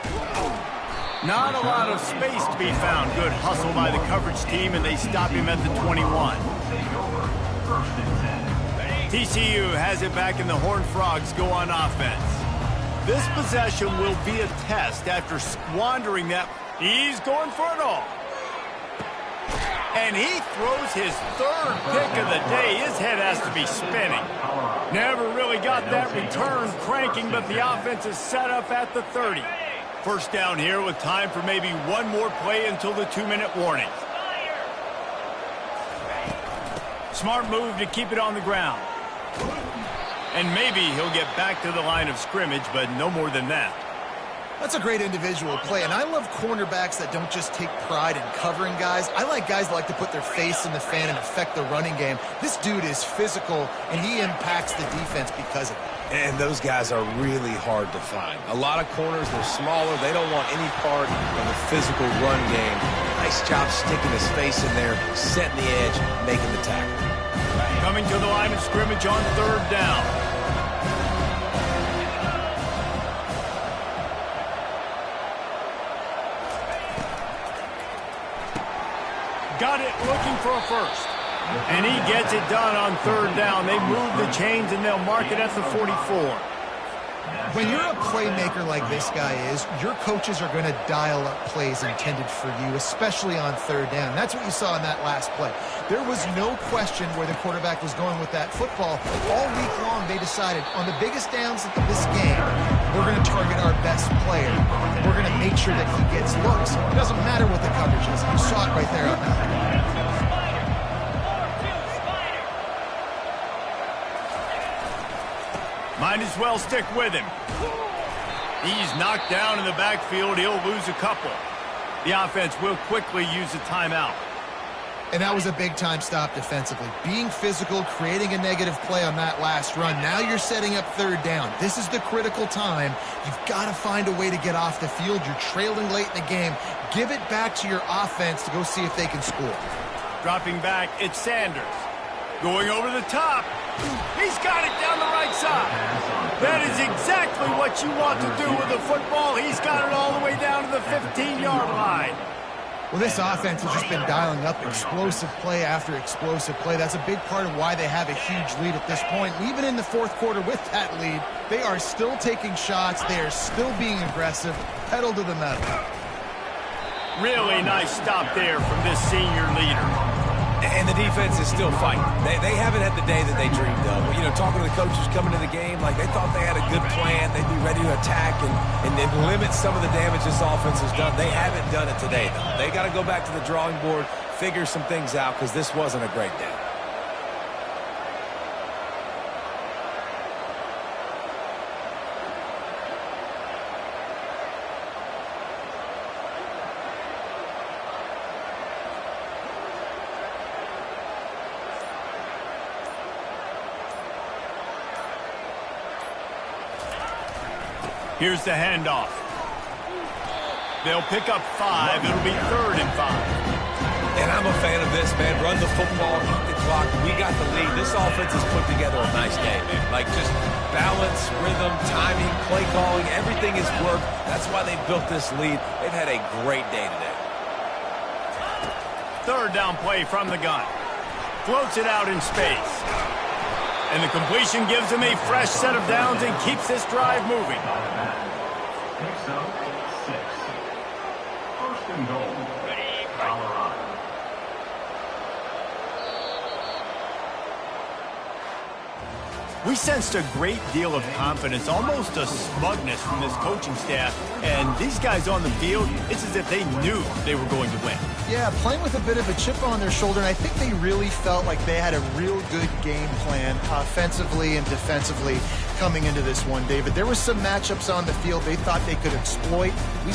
Not a lot of space to be found. Good hustle by the coverage team, and they stop him at the 21. TCU has it back, and the Horned Frogs go on offense. This possession will be a test after squandering that He's going for it all. And he throws his third pick of the day. His head has to be spinning. Never really got that return cranking, but the offense is set up at the 30. First down here with time for maybe one more play until the 2-minute warning. Smart move to keep it on the ground. And maybe he'll get back to the line of scrimmage, but no more than that. That's a great individual play, and I love cornerbacks that don't just take pride in covering guys. I like guys that like to put their face in the fan and affect the running game. This dude is physical, and he impacts the defense because of it. And those guys are really hard to find. A lot of corners, they're smaller. They don't want any part of the physical run game. Nice job sticking his face in there, setting the edge, making the tackle. Coming to the line of scrimmage on third down. Got it, looking for a first. And he gets it done on third down. They move the chains, and they'll mark it at the 44. When you're a playmaker like this guy is, your coaches are going to dial up plays intended for you, especially on third down. That's what you saw in that last play. There was no question where the quarterback was going with that football. All week long, they decided on the biggest downs of this game, we're going to target our best player. We're going to make sure that he gets looks. It doesn't matter what the coverage is. You saw it right there on that. Might as well stick with him. He's knocked down in the backfield. He'll lose a couple. The offense will quickly use a timeout. And that was a big-time stop defensively. Being physical, creating a negative play on that last run. Now you're setting up third down. This is the critical time. You've got to find a way to get off the field. You're trailing late in the game. Give it back to your offense to go see if they can score. Dropping back, it's Sanders. Going over the top. He's got it down the right side. That is exactly what you want to do with the football. He's got it all the way down to the 15-yard line. Well, this offense has just been dialing up explosive play after explosive play. That's a big part of why they have a huge lead at this point. Even in the fourth quarter with that lead, they are still taking shots. They are still being aggressive. Pedal to the metal. Really nice stop there from this senior leader. And the defense is still fighting. They haven't had the day that they dreamed of. You know, talking to the coaches coming to the game, like they thought they had a good plan. They'd be ready to attack and limit some of the damage this offense has done. They haven't done it today, though. They got to go back to the drawing board, figure some things out, because this wasn't a great day. Here's the handoff. They'll pick up 5. It'll be 3rd and 5. And I'm a fan of this, man. Run the football, keep the clock. We got the lead. This offense has put together a nice day, man. Like just balance, rhythm, timing, play calling, everything has worked. That's why they built this lead. They've had a great day today. 3rd down play from the gun. Floats it out in space. And the completion gives him a fresh set of downs and keeps this drive moving. Picks up 6. 1st and goal. Colorado. We sensed a great deal of confidence, almost a smugness from this coaching staff. And these guys on the field, it's as if they knew they were going to win. Yeah, playing with a bit of a chip on their shoulder, and I think they really felt like they had a real good game plan offensively and defensively coming into this one, David. There were some matchups on the field they thought they could exploit. We